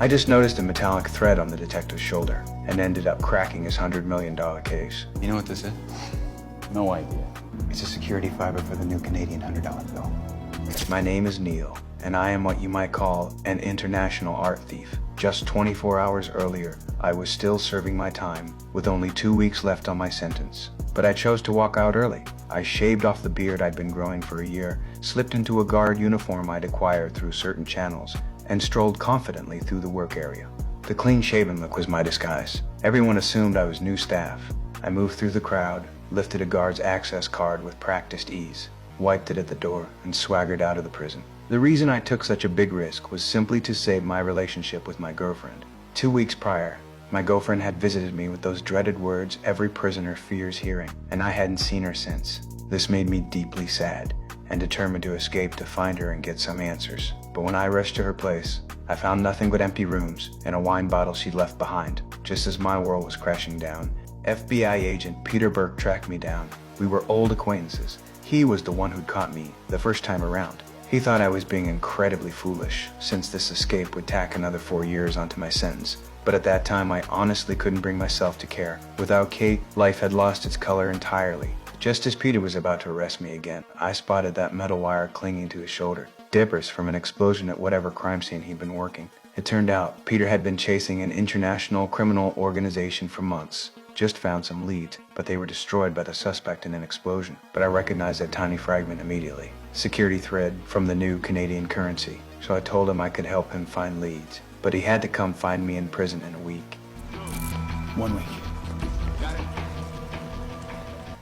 I just noticed a metallic thread on the detective's shoulder and ended up cracking his $100 million case. You know what this is? No idea. It's a security fiber for the new Canadian $100 bill. My name is Neil, and I am what you might call an international art thief. Just 24 hours earlier, I was still serving my time, with only 2 weeks left on my sentence. But I chose to walk out early. I shaved off the beard I'd been growing for a year, slipped into a guard uniform I'd acquired through certain channels, and strolled confidently through the work area. The clean-shaven look was my disguise. Everyone assumed I was new staff. I moved through the crowd, lifted a guard's access card with practiced ease, wiped it at the door, and swaggered out of the prison. The reason I took such a big risk was simply to save my relationship with my girlfriend. 2 weeks prior, my girlfriend had visited me with those dreaded words every prisoner fears hearing, and I hadn't seen her since. This made me deeply sad, and determined to escape to find her and get some answers. But when I rushed to her place, I found nothing but empty rooms and a wine bottle she'd left behind. Just as my world was crashing down, FBI agent Peter Burke tracked me down. We were old acquaintances. He was the one who'd caught me the first time around. He thought I was being incredibly foolish, since this escape would tack another 4 years onto my sentence. But at that time, I honestly couldn't bring myself to care. Without Kate, life had lost its color entirely. Just as Peter was about to arrest me again, I spotted that metal wire clinging to his shoulder. Dippers from an explosion at whatever crime scene he'd been working. It turned out, Peter had been chasing an international criminal organization for months. Just found some leads, but they were destroyed by the suspect in an explosion. But I recognized that tiny fragment immediately. Security thread from the new Canadian currency. So I told him I could help him find leads. But he had to come find me in prison in a week. 1 week.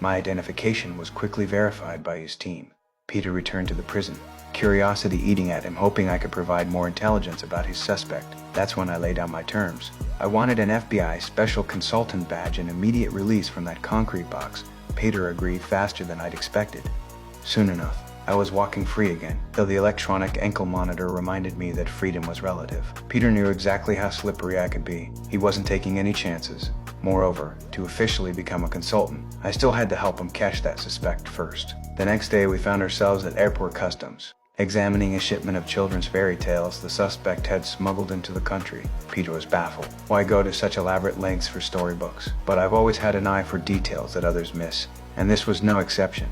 My identification was quickly verified by his team. Peter returned to the prison, curiosity eating at him, hoping I could provide more intelligence about his suspect. That's when I laid out my terms. I wanted an FBI special consultant badge and immediate release from that concrete box. Peter agreed faster than I'd expected. Soon enough, I was walking free again, though the electronic ankle monitor reminded me that freedom was relative. Peter knew exactly how slippery I could be. He wasn't taking any chances. Moreover, to officially become a consultant, I still had to help him catch that suspect first. The next day, we found ourselves at airport customs, examining a shipment of children's fairy tales the suspect had smuggled into the country. Peter was baffled. Why go to such elaborate lengths for storybooks? But I've always had an eye for details that others miss, and this was no exception.